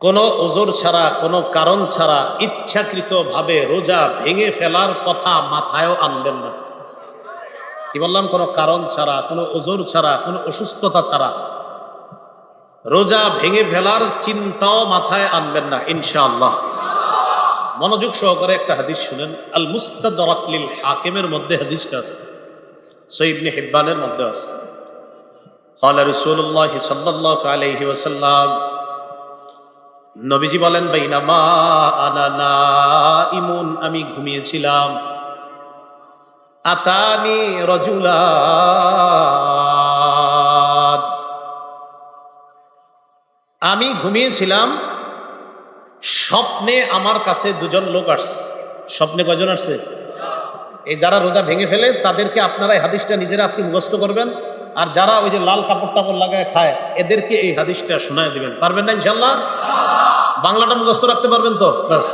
কোনো ওজর ছাড়া, কোনো কারণ ছাড়া ইচ্ছাকৃতভাবে রোজা ভেঙে ফেলার কথা মাথায়ও আনবেন না। কি বললাম? কোনো কারণ ছাড়া, কোনো ওজর ছাড়া, কোনো অসুস্থতা ছাড়া রোজা ভেঙে ফেলার চিন্তাও মাথায় আনবেন না ইনশাআল্লাহ। মনোযোগ সহকারে একটা হাদিস শুনেন। আল মুস্তাদরাক লিল হাকিমের মধ্যে হাদিসটা আছে, সহিহ ইবনে হিব্বানের মধ্যে আছে। ক্বালা রাসূলুল্লাহ সাল্লাল্লাহু আলাইহি ওয়াসাল্লাম, নবীজি বলেন, বাইনামা আনা নাইমুন, আমি ঘুমিয়েছিলাম, আতানি রাজুলান, আমি ঘুমিয়েছিলাম, স্বপ্নে আমার কাছে দুজন লোক আসছে। স্বপ্নে কয়জন আসছে? এই যারা রোজা ভেঙে ফেলে তাদেরকে আপনারা এই হাদিসটা নিজেরা আজকে মুখস্থ করবেন, আর যারা ওই যে লাল কাপড় টাপড় লাগায় খায় এদেরকে এই হাদিসটা শোনায় দিবেন। পারবেন না ইনশাআল্লাহ? বাংলাটা মুখস্থ রাখতে পারবেন তো? বাস,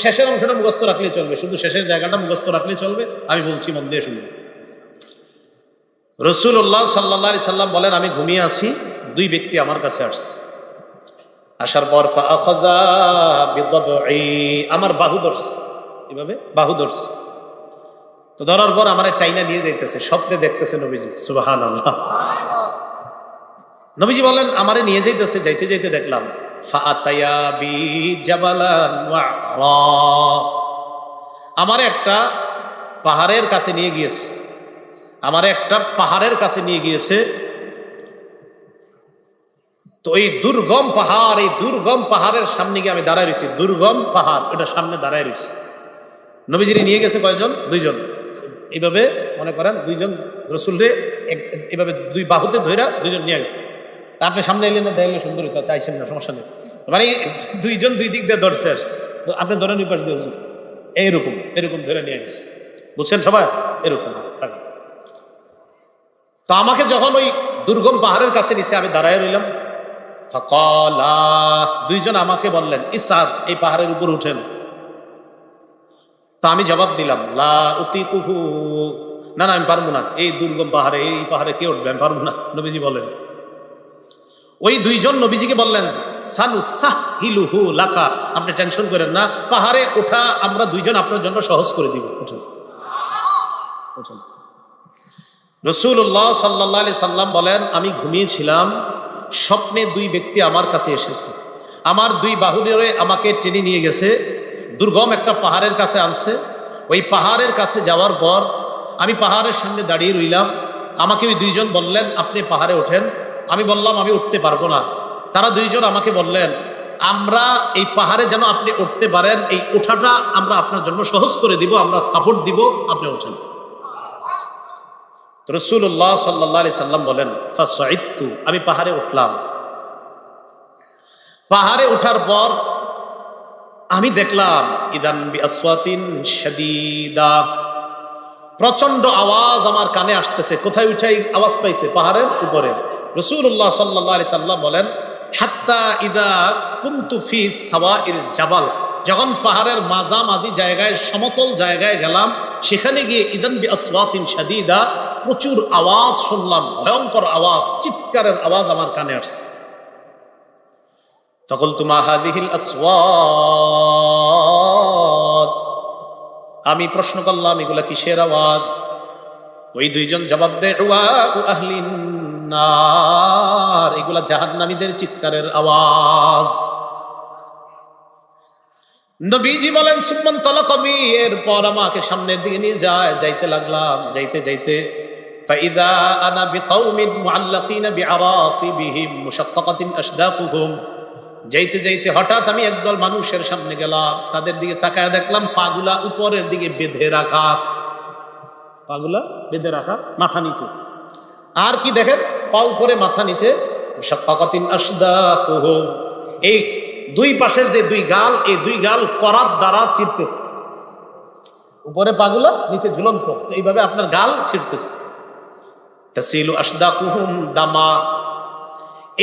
শেষের অংশটা মুখস্থ রাখলে চলবে, শুধু শেষের জায়গাটা মুখস্থ রাখলে চলবে। আমি বলছি, মন দিয়ে শুনবেন। রাসূলুল্লাহ সাল্লাল্লাহু আলাইহি সাল্লাম বলেন, আমি ঘুমিয়ে আছি, দুই ব্যক্তি আমার কাছে আসছে। আসার পর ফাআখাযা বিদবঈ, আমার বাহু ধরছে, এভাবে বাহু ধরছে। তো ধরার পর আমার টাইনা নিয়ে যাইতেছে, স্বপ্নে দেখতেছে নবীজি। সুবহানাল্লাহ। নবীজি বলেন, আমারে নিয়ে যাইতেছে, যাইতে যাইতে দেখলাম ফাআতায়া বি জাবালান ওয়া'রা, আমারে একটা পাহাড়ের কাছে নিয়ে গিয়েছে, আমারে একটা পাহাড়ের কাছে নিয়ে গিয়েছে। তো এই দুর্গম পাহাড়, এই দুর্গম পাহাড়ের সামনে গিয়ে আমি দাঁড়ায় রয়েছি। দুর্গম পাহাড়, এটা সামনে দাঁড়ায় রয়েছি। নবীজি নিয়ে গেছে কয়জন? দুইজন। এইভাবে মনে করেন দুইজন রসুলরে এইভাবে দুই বাহুতে ধইরা দুইজন নিয়ে গেছে। তা আপনি সামনে এলেন না, দেখলে সুন্দর হইতো, চাইছেন না, সমস্যা নেই। মানে দুইজন দুই দিক দিয়ে ধরছে, আপনি ধরেন ওই পাশে দিয়ে হুজুর, এইরকম এরকম ধরে নিয়ে গেছে। বুঝছেন সবাই? এরকম। তো আমাকে যখন ওই দুর্গম পাহাড়ের কাছে নিচে আমি দাঁড়ায় রইলাম, ফাকালা, দুইজন আমাকে বললেন, ইসআদ, এই পাহাড়ের উপর উঠেন। তা আমি জবাব দিলাম, লা উতিকুহু, না না, আমি পারবো না, এই দুর্গম পাহাড়ে, এই পাহাড়ে কে উঠবে, আমি পারবো না। নবীজি বলেন, ওই দুইজন নবীজিকে বললেন, সানুসাহিলুহু লাকা, আপনি টেনশন করেন না, পাহাড়ে ওঠা আমরা দুইজন আপনার জন্য সহজ করে দিব। উঠেন। রাসূলুল্লাহ সাল্লাল্লাহু আলাইহি সাল্লাম বলেন, আমি ঘুমিয়েছিলাম, স্বপ্নে দুই ব্যক্তি আমার কাছে এসেছে, আমার দুই বাহু ধরে আমাকে টেনে নিয়ে গেছে, দুর্গম একটা পাহাড়ের কাছে আনছে। ওই পাহাড়ের কাছে যাওয়ার পর আমি পাহাড়ের সামনে দাঁড়িয়ে রইলাম। আমাকে ওই দুইজন বললেন, আপনি পাহাড়ে ওঠেন। আমি বললাম, আমি উঠতে পারবো না। তারা দুইজন আমাকে বললেন, আমরা এই পাহাড়ে যেন আপনি উঠতে পারেন, এই ওঠাটা আমরা আপনার জন্য সহজ করে দিব, আমরা সাপোর্ট দিব, আপনি ওঠেন। রাসূলুল্লাহ সাল্লাল্লাহু আলাইহি সাল্লাম বলেন, ফাসাইদতু, আমি পাহাড়ে উঠলাম। পাহাড়ে ওঠার পর আমি দেখলাম, ইদান বিআসওয়াতিন শাদীদা, প্রচন্ড আওয়াজ আমার কানে আসতেছে। কোথায় উঠাই আওয়াজ পাইছে? পাহাড়ের উপরে। রাসূলুল্লাহ সাল্লাল্লাহু আলাইহি সাল্লাম বলেন, হাত্তা ইদা কুনতু ফি সাওয়াইল জাবাল, যখন পাহাড়ের মাঝামাঝি জায়গায়, সমতল জায়গায় গেলাম, সেখানে গিয়ে ইদান বিআসওয়াতিন শাদীদা, প্রচুর আওয়াজ শুনলাম, ভয়ঙ্কর আওয়াজ, চিৎকারের আওয়াজ আমার কানে আসছে। ফাকুলতু মা হাযিহিল আসওয়াত, আমি প্রশ্ন করলাম, এগুলা কিসের আওয়াজ? ওই দুইজন জবাব দেয়, ওয়াউ আহলিন নার, এগুলা জাহান্নামীদের চিৎকারের আওয়াজ। নবীজি বলেন, সুম্মান তালাকাবি, এরপর আমাকে সামনের দিকে নিয়ে যায়, যাইতে লাগলাম। যাইতে যাইতে ফাইদা আনা বিকাউমিন মুআল্লাকিনা বিআরাতিবিহিম মুশাক্কাকাতিন আশদাকুহুম, যাইতে যাইতে হঠাৎ আমি একদল মানুষের সামনে গেলাম। তাদের দিকে তাকায় দেখলাম পাগুলা উপরের দিকে বেঁধে রাখা, পাগুলা বেঁধে রাখা, মাথা নিচে। আর কি দেখেন? পা উপরে, মাথা নিচে। মুশাক্কাকাতিন আশদাকুহুম, এই দুই পাশের যে দুই গাল, এই দুই গাল করাত দ্বারা চিরতেছে। উপরে পাগুলা, নিচে ঝুলন্ত, এইভাবে আপনার গাল ছিঁড়তেছে। তাসিলু আশদাকুহুম দামা,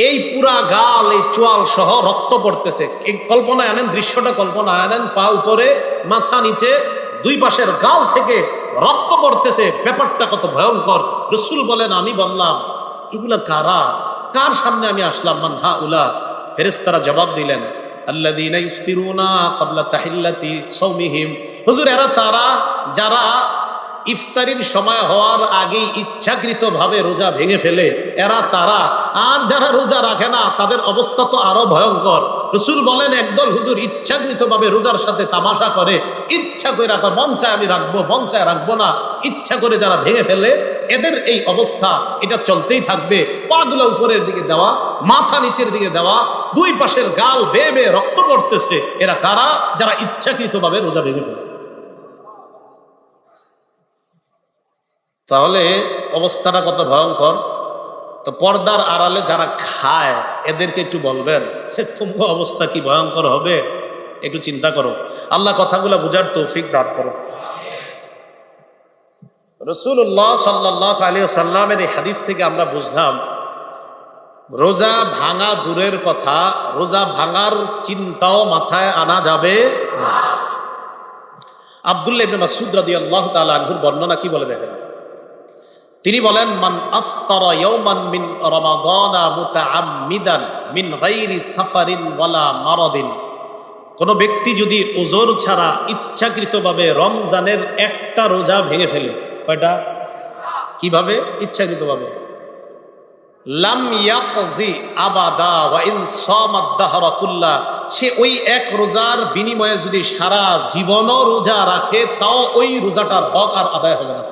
এই পুরা গাল, এই চোয়াল সহ রক্ত পড়তেছে। এই কল্পনায় আনেন, দৃশ্যটা কল্পনায় আনেন, পা উপরে, মাথা নিচে, দুই পাশের গাল থেকে রক্ত পড়তেছে। ব্যাপারটা কত ভয়ঙ্কর! রাসূল বলেন, আমি বললাম, এগুলা কারা, কার সামনে আমি আসলাম? মান হাউলা, ফেরেশতারা জবাব দিলেন, আল্লাযীনা ইফতিরুনা ক্বাবলা তাহিল্লাতি সাওমিহিম, হুজুর এরা তারা যারা ইফতারির সময় হওয়ার আগেই ইচ্ছাকৃতভাবে রোজা ভেঙে ফেলে, এরা তারা। আর যারা রোজা রাখে না তাদের অবস্থা তো আরো ভয়ঙ্কর। রাসূল বলেন একদল হুজুর ইচ্ছাকৃতভাবে রোজার সাথে তামাশা করে, ইচ্ছা করে রাখা, মন চায় আমি রাখবো, মন চায় রাখবো না, ইচ্ছা করে যারা ভেঙে ফেলে, এদের এই অবস্থা এটা চলতেই থাকবে। পাগুলো উপরের দিকে দেওয়া, মাথা নিচের দিকে দেওয়া, দুই পাশের গাল বেয়ে বেয়ে রক্ত পড়তেছে। এরা কারা? যারা ইচ্ছাকৃতভাবে রোজা ভেঙে ফেলে। তাহলে অবস্থাটা কত ভয়ঙ্কর। তো পর্দার আড়ালে যারা খায় এদেরকে একটু বলবেন সে তোমার অবস্থা কি ভয়ঙ্কর হবে, একটু চিন্তা করো। আল্লাহ কথাগুলো বুঝার তৌফিক দান করো। রাসূলুল্লাহ সাল্লাল্লাহু আলাইহি ওয়াসাল্লামের এই হাদিস থেকে আমরা বুঝলাম রোজা ভাঙা দূরের কথা, রোজা ভাঙার চিন্তাও মাথায় আনা যাবে না। আব্দুল্লাহ ইবনে মাসউদ রাদিয়াল্লাহু তাআলা আনহুর বর্ণনা কি বলে দেখেন। তিনি বলেন, মান আফতারা ইয়াওমান মিন রমাদানা মুতাআম্মিদান মিন গায়রি সাফারিন ওয়ালা মারাদিন, কোন ব্যক্তি যদি ওজর ছাড়া ইচ্ছাকৃতভাবে রমজানের একটা রোজা ভেঙে ফেলে, কয়টা? কিভাবে? ইচ্ছাকৃতভাবে। লাম ইয়াকজি আবাদা ওয়া ইন সামাদ দাহরা কুল্লা, সে ওই এক রোজার বিনিময়ে যদি সারা জীবনও রোজা রাখে তাও ওই রোজাটার হক আর আদায় হবে না।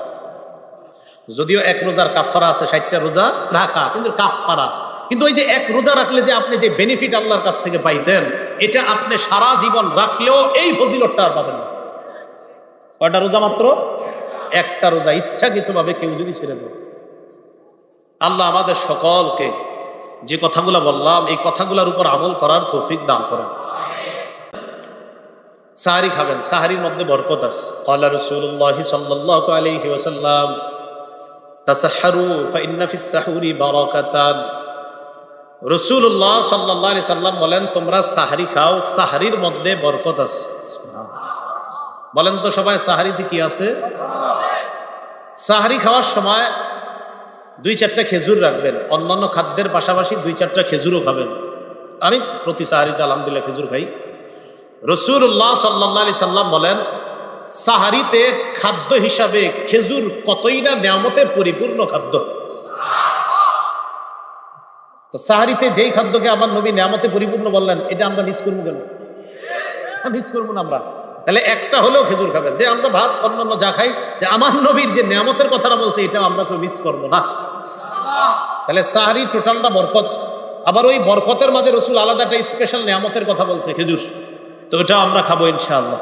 যদিও এক রোজার কাফারা আছে, 60টা রোজা রাখা, কিন্তু কাফারা। কিন্তু ওই যে এক রোজা রাখলে যে আপনি যে বেনিফিট আল্লাহর কাছ থেকে পাইতেন, এটা আপনি সারা জীবন রাখলেও এই ফজিলতটা আর পাবেন না। কয়টা রোজা? মাত্র একটা রোজা ইচ্ছাকৃতভাবে কেউ যদি ছেড়ে দেয়। আল্লাহ আমাদের সকলকে যে কথাগুলো বললাম এই কথাগুলোর উপর আমল করার তৌফিক দান করেন। সাহারি খাবেন, সাহারির মধ্যে বরকত আছে। ক্বালা রাসূলুল্লাহ সাল্লাল্লাহু আলাইহি ওয়াসাল্লাম, তাসাহহারু ফাইন্না ফিস সাহুরি বারাকাতান। রাসূলুল্লাহ সাল্লাল্লাহু আলাইহি সাল্লাম বলেন, তোমরা সাহারি খাও, সাহারির মধ্যে বরকত আছে। বলেন তো সবাই, সাহারিতে কি আছে? সাহারি খাওয়ার সময় 2-4টা খেজুর রাখবেন, অন্যান্য খাদ্যের পাশাপাশি 2-4টা খেজুরও খাবেন। আমি প্রতি সাহারিতে আলহামদুলিল্লাহ খেজুর খাই। রাসূলুল্লাহ সাল্লাল্লাহু আলাইহি সাল্লাম বলেন, সাহারিতে খাদ্য হিসাবে খেজুর কতই না নিয়ামতে পরিপূর্ণ খাদ্য। তো সাহারিতে যেই খাদ্যকে আমার নবী নিয়ামতে পরিপূর্ণ বললেন, এটা আমরা মিস করবো কেন? মিস করবো না আমরা। তাহলে একটা হলেও খেজুর খাবেন। যে আমরা ভাত অন্যান্য যা খাই, যে আমার নবীর যে নিয়ামতের কথাটা বলছে এটা আমরা কেউ মিস করবো না। তাহলে সাহারি টোটালটা বরকত। আবার ওই বরকতের মাঝে রাসূল আলাদা একটা স্পেশাল নিয়ামতের কথা বলছে, খেজুর। তো ওটা আমরা খাবো ইনশাআল্লাহ।